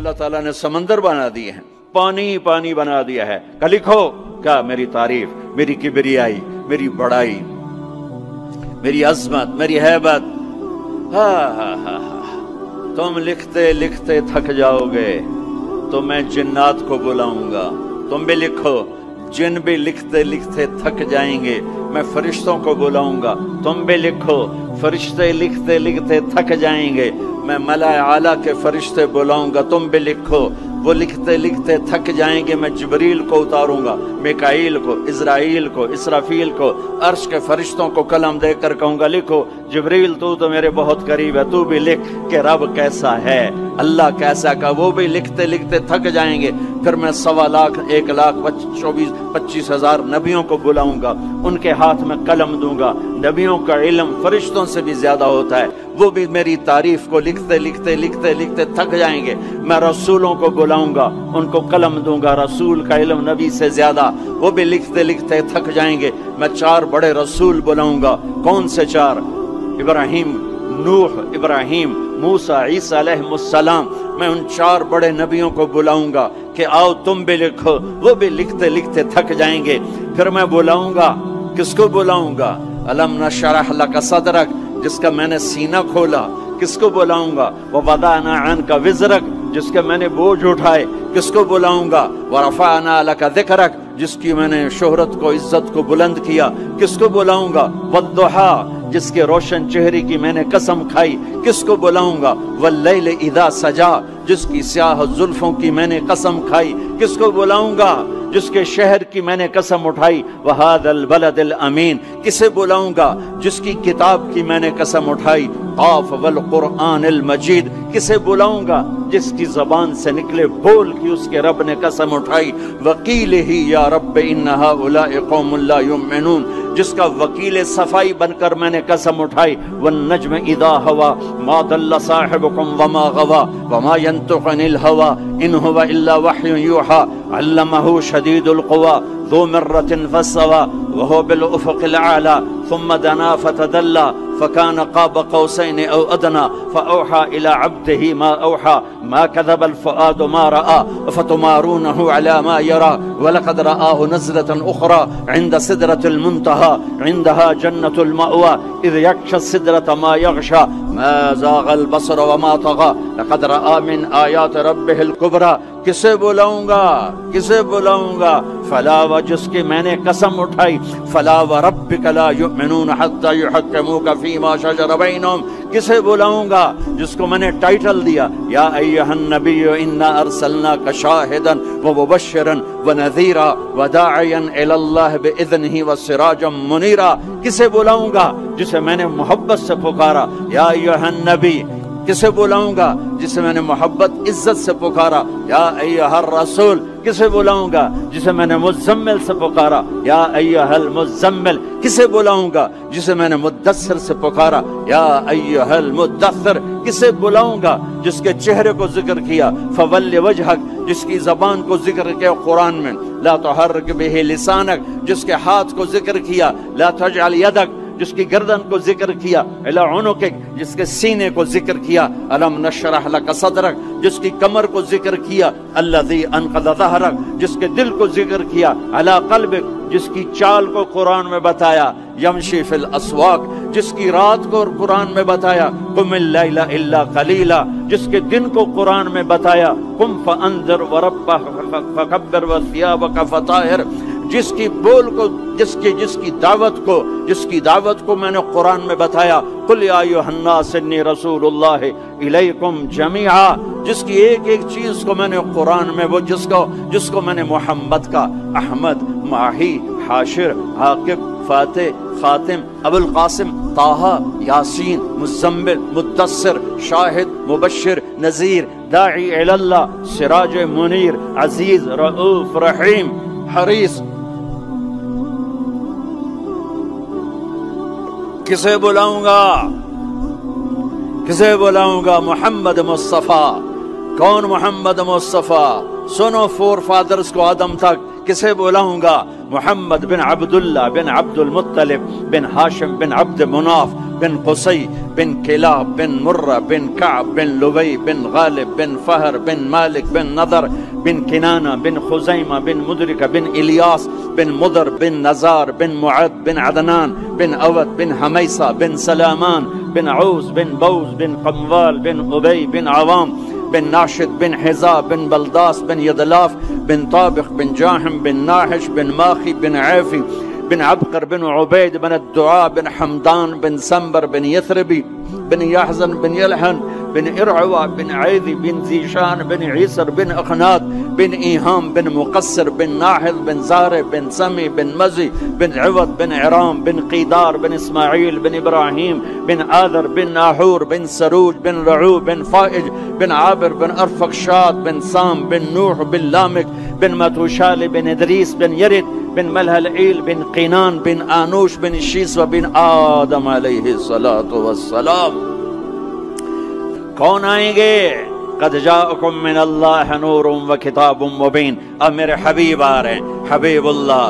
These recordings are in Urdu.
اللہ تعالیٰ نے سمندر بنا دیے ہیں، پانی پانی بنا دیا ہے کہ لکھو کیا میری تعریف، میری کبریائی، میری بڑائی، میری عظمت، میری ہیبت۔ تم لکھتے لکھتے تھک جاؤ گے تو میں جنات کو بلاؤں گا، تم بھی لکھو۔ جن بھی لکھتے لکھتے تھک جائیں گے میں فرشتوں کو بلاؤں گا، تم بھی لکھو۔ فرشتے لکھتے لکھتے تھک جائیں گے میں ملائے اعلیٰ کے فرشتے بلاؤں گا، تم بھی لکھو۔ وہ لکھتے لکھتے تھک جائیں گے میں جبریل کو اتاروں گا، میکائیل کو، اسرائیل کو، اسرافیل کو، عرش کے فرشتوں کو قلم دے کر کہوں گا لکھو۔ جبریل تو میرے بہت قریب ہے، تو بھی لکھ کہ رب کیسا ہے، اللہ کیسا کا۔ وہ بھی لکھتے لکھتے تھک جائیں گے، پھر میں 1,25,000 نبیوں کو بلاؤں گا، ان کے ہاتھ میں قلم دوں گا۔ نبیوں کا علم فرشتوں سے بھی زیادہ ہوتا ہے، وہ بھی میری تعریف کو لکھتے لکھتے لکھتے لکھتے تھک جائیں گے۔ میں رسولوں کو بلاؤں گا، ان کو قلم دوں گا، رسول کا علم نبی سے زیادہ، وہ بھی لکھتے لکھتے تھک جائیں گے۔ میں 4 بڑے رسول بلاؤں گا۔ کون سے 4؟ ابراہیم، نوح، ابراہیم، موسیٰ، عیسیٰ علیہ السلام۔ میں ان 4 بڑے نبیوں کو بلاؤں گا کہ آؤ تم بھی لکھو، وہ بھی لکھتے لکھتے تھک جائیں گے۔ پھر میں بلاؤں گا، کس کو بلاؤں گا؟ الم نشرح لک صدرک، جس کا میں نے سینہ کھولا، کس کو بلاؤں گا؟ ووضعنا عنک وزرک، جس کے میں نے بوجھ اٹھائے، کس کو بلاؤں گا؟ ورفعنا لک ذکرک، جس کی میں نے شہرت کو، عزت کو بلند کیا، کس کو بلاؤں گا؟ والضحیٰ، جس کے روشن چہرے کی میں نے قسم کھائی، کس کو بلاؤں گا؟ واللیل اذا سجا، جس کی سیاہ زلفوں کی میں نے قسم کھائی، کس کو بلاؤں گا؟ جس کے شہر کی میں نے قسم اٹھائی۔ وہذا البلد الامین، کسے بلاؤں گا؟ جس کی کتاب کی میں نے قسم اٹھائی۔ قاف والقرآن المجید، کسے بلاؤں گا؟ جس کی زبان سے نکلے بول کی اس کے رب نے قسم اٹھائی۔ وکیل ہی یا رب ان ہؤلاء قوم لا یؤمنون، جس کا وکیل صفائی بن کر میں نے قسم اٹھائی۔ والنجم اذا ہوا ما ضل صاحبکم وما غوا وما ينطق عن الہوا ان هو الا وحی یوحی علمہ شدید القوی ذو مرۃ فاستوی وهو بالافق الاعلی ثم دنا فتدلى فكان قاب قوسين او ادنى فاوحى الى عبده ما اوحى ما كذب الفؤاد ما راى فتمارونه على ما يرى ولقد رآه نزلة اخرى عند سدرة المنتهى عندها جنة المأوى اذ يغشى السدرة ما يغشى ما زاغ البصر وما طغى لقد رآ من آیات ربه الكبرى۔ کسے بلاؤں گا؟ کسے بلاؤں گا؟ فلا، و جس کی میں نے قسم اٹھائی۔ فلا وربک لا یؤمنون حتی یحکموک فیما شجر بینہم، کسے بلاؤں گا؟ جس کو میں نے ٹائٹل دیا یا ایھا النبی انا ارسلناک شاہدا ومبشرا ونذیرا وداعیا الی اللہ باذنہ وسراجا منیرا، کسے بلاؤں گا؟ جسے میں نے محبت سے پکارا یا ایھا النبی۔ کسے بلاؤں گا؟ جسے میں نے محبت عزت سے پکارا یا ایھا الرسول۔ کسے بلاؤں گا؟ جسے میں نے مزمل سے پکارا یا ایھا المزمل۔ کسے بلاؤں گا؟ جسے میں نے مدثر سے پکارا یا ایھا المدثر۔ کسے بلاؤں گا؟ جس کے چہرے کو ذکر کیا فول وجہک، جس کی زبان کو ذکر کیا قرآن میں لا تحرک بہ لسانک، جس کے ہاتھ کو ذکر کیا لا تجعل یدک، جس کی گردن کو ذکر کیا الی عنقک، جس کے سینے کو ذکر کیا الم نشرح لک صدرک، جس کی کمر کو ذکر کیا الذی انقض ظہرک، جس کے دل کو ذکر کیا علی قلبک، جس کی چال کو قرآن میں بتایا یمشی فی الاسواق، جس کی رات کو قرآن میں بتایا قم اللیل الا قلیلا، جس کے دن کو قرآن میں بتایا قم فانذر وربک فکبر وثیابک فطہر، جس کی بول کو، جس کی دعوت کو میں نے قرآن میں بتایا قل یا ایھا الناس انی رسول اللہ الیکم جمیعا، جس کی ایک ایک چیز کو میں نے قرآن میں، وہ جس کو میں نے محمد کا احمد، ماہی، حاشر، عاقب، فاتح، خاتم، ابو القاسم، طٰہٰ، یاسین، مزمل، مدثر، شاہد، مبشر، نذیر، داعی الی اللہ، سراج منیر، عزیز، رؤوف، رحیم، حریص۔ کسے بلاؤں گا؟ کسے بلاؤں گا؟ محمد مصطفیٰ۔ کون محمد مصطفیٰ؟ سنو فور فادرز کو آدم تک، کسے بلاؤں گا؟ محمد بن عبداللہ بن عبد المطلب بن ہاشم بن عبد مناف بن قصي بن كلاب بن مرة بن كعب بن لبي بن غالب بن فهر بن مالك بن نضر بن كنانة بن خزيمة بن مدركة بن إلياس بن مضر بن نزار بن معد بن عدنان بن أود بن حميصة بن سلامان بن عوز بن بوز بن قموال بن أبي بن عوام بن ناشد بن حزا بن بلداس بن يدلاف بن طابخ بن جاحم بن ناحش بن ماخي بن عافي بن عبقر بن عبيد بن الدعاء بن حمدان بن سنبر بن يثربي بن يحزن بن يلحن بن إرعوى بن عيذي بن زيشان بن عيسر بن أخناد بن إيهام بن مقصر بن ناحذ بن زارع بن سمي بن مزي بن عوض بن عرام بن قيدار بن إسماعيل بن إبراهيم بن آذر بن ناحور بن سروج بن رعو بن فائج بن عابر بن أرفقشاد بن سام بن نوح بن لامك بن متوشال بن إدريس بن يرد بن ملهلعيل بن قينان بن آنوش بن شيس وبن آدم علیہ الصلاۃ والسلام. کون آئیں گے؟ قد جاءکم من اللہ نور و کتاب مبین. اب میرے حبیب آ رہے ہیں، حبیب اللہ،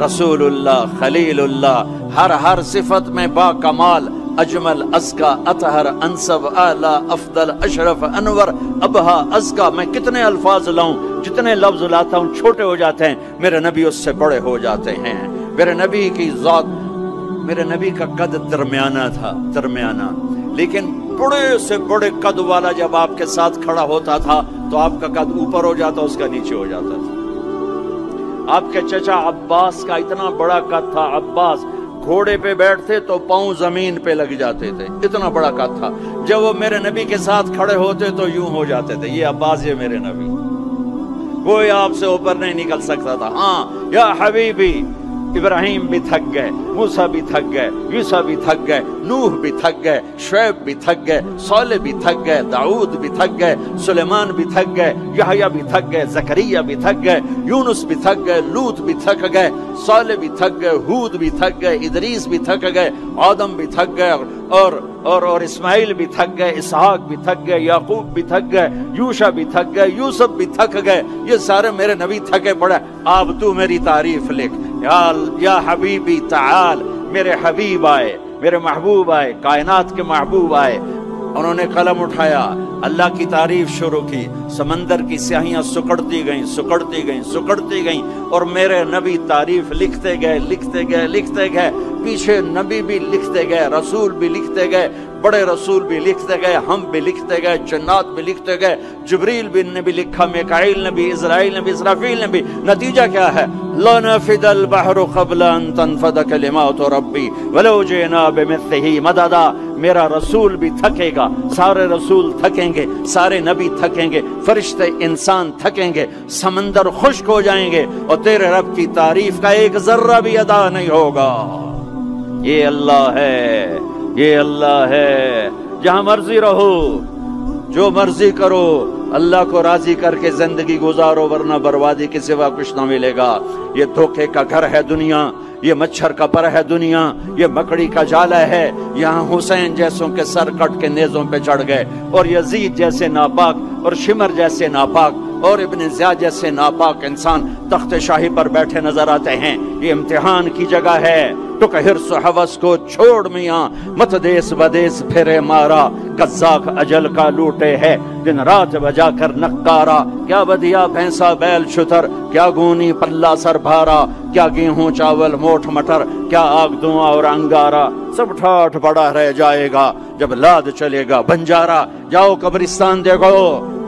رسول اللہ، خلیل اللہ، ہر صفت میں با کمال، اجمل، ازکا، اطہر، انسب، اعلی، افضل، اشرف، انور، ابہا، ازکا. میں کتنے الفاظ لاؤں، جتنے لفظ لاتا ہوں چھوٹے ہو جاتے ہیں، میرے نبی اس سے بڑے ہو جاتے ہیں. میرے نبی کی ذات، میرے نبی کا قد درمیانہ تھا، درمیانہ، لیکن بڑے سے بڑے قد والا جب آپ کے ساتھ کھڑا ہوتا تھا تو آپ کا قد اوپر ہو جاتا، اس کا نیچے ہو جاتا تھا. آپ کے چچا عباس کا اتنا بڑا قد تھا. عباس گھوڑے پہ بیٹھتے تو پاؤں زمین پہ لگ جاتے تھے، اتنا بڑا قد تھا. جب وہ میرے نبی کے ساتھ کھڑے ہوتے تو یوں ہو جاتے تھے. یہ عباس، یہ میرے نبی، کوئی آپ سے اوپر نہیں نکل سکتا تھا. ہاں یا حبیبی، ابراہیم بھی تھک گئے، موسیٰ بھی تھک گئے، یوسف بھی تھک گئے، نوح بھی تھک گئے، شعیب بھی تھک گئے، صالح بھی تھک گئے، داؤد بھی تھک گئے، سلیمان بھی تھک گئے، یحییٰ بھی تھک گئے، زکریا بھی تھک گئے، یونس بھی تھک گئے، لوط بھی تھک گئے، صالح بھی تھک گئے، ہود بھی تھک گئے، ادریس بھی تھک گئے، آدم بھی تھک گئے، اور اسماعیل بھی تھک گئے، اسحاق بھی تھک گئے، یعقوب بھی تھک گئے، یوشع بھی تھک گئے، یوسف بھی تھک گئے. یہ سارے میرے نبی تھکے پڑے. اب تو میری تعریف لکھ. یا حبیبی تعال. میرے حبیب آئے، میرے محبوب آئے، کائنات کے محبوب آئے. انہوں نے قلم اٹھایا، اللہ کی تعریف شروع کی. سمندر کی سیاہیاں سکڑتی گئیں، سکڑتی گئیں، سکڑتی گئیں، اور میرے نبی تعریف لکھتے گئے، لکھتے گئے، لکھتے گئے. پیچھے نبی بھی لکھتے گئے، رسول بھی لکھتے گئے، بڑے رسول بھی لکھتے گئے، ہم بھی لکھتے گئے، جنات بھی لکھتے گئے، جبریل نے بھی لکھا، میکائیل نے بھی، اسرائیل نے بھی، اسرافیل نے بھی. نتیجہ کیا ہے؟ لنفد البحر قبل ان تنفد کلمات ربی ولو جئنا بمثلہ مددا. میرا رسول بھی تھکے گا، سارے رسول تھکیں گے، سارے نبی تھکیں گے، فرشتے انسان تھکیں گے، سمندر خشک ہو جائیں گے، اور تیرے رب کی تعریف کا ایک ذرہ بھی ادا نہیں ہوگا. یہ اللہ ہے، یہ اللہ ہے. جہاں مرضی رہو، جو مرضی کرو، اللہ کو راضی کر کے زندگی گزارو، ورنہ بربادی کے سوا کچھ نہ ملے گا. یہ دھوکے کا گھر ہے دنیا، یہ مچھر کا پر ہے دنیا، یہ مکڑی کا جالا ہے. یہاں حسین جیسوں کے سر کٹ کے نیزوں پہ چڑھ گئے، اور یزید جیسے ناپاک، اور شمر جیسے ناپاک، اور ابن زیاد جیسے ناپاک انسان تخت شاہی پر بیٹھے نظر آتے ہیں. یہ امتحان کی جگہ ہے. ٹک حرص و حوث کو چھوڑ میاں، مت دیس بدیس پھرے مارا. قزاق اجل کا لوٹے ہے، دن رات بجا کر نقارا. کیا بدیا بھینسا بیل شتر، کیا گونی پلہ سر بھارا، کیا گیہوں چاول موٹھ مٹر، کیا آگ دھواں اور انگارا. سب ٹھاٹھ پڑا رہ جائے گا جب لاد چلے گا بنجارا. جاؤ قبرستان دیکھو،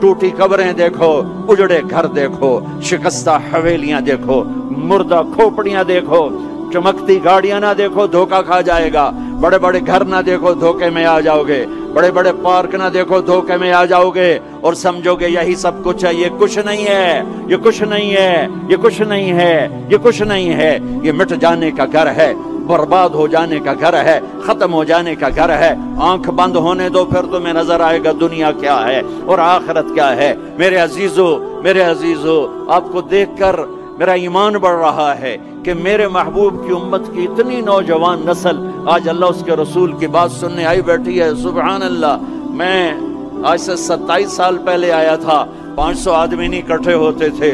ٹوٹی قبریں دیکھو، اجڑے گھر دیکھو، شکستہ حویلیاں دیکھو، مردہ کھوپڑیاں دیکھو، چمکتی گاڑیاں نہ دیکھو، دھوکہ کھا جائے گا. بڑے بڑے گھر نہ دیکھو، دھوکے میں آ جاؤ گے. بڑے بڑے پارک نہ دیکھو، دھوکے میں آ جاؤ گے، اور سمجھو گے یہی سب کچھ ہے. یہ کچھ نہیں ہے، یہ کچھ نہیں ہے، یہ کچھ نہیں ہے، یہ کچھ نہیں ہے. یہ مٹ جانے کا گھر ہے، برباد ہو جانے کا گھر ہے، ختم ہو جانے کا گھر ہے. آنکھ بند ہونے دو، پھر تمہیں نظر آئے گا دنیا کیا ہے اور آخرت کیا ہے. میرے عزیزو، میرے عزیزو، آپ کو دیکھ کر میرا ایمان بڑھ رہا ہے کہ میرے محبوب کی امت کی اتنی نوجوان نسل آج اللہ اس کے رسول کی بات سننے آئی بیٹھی ہے. سبحان اللہ. میں آج سے 27 سال پہلے آیا تھا، 500 آدمی نہیں اکٹھے ہوتے تھے.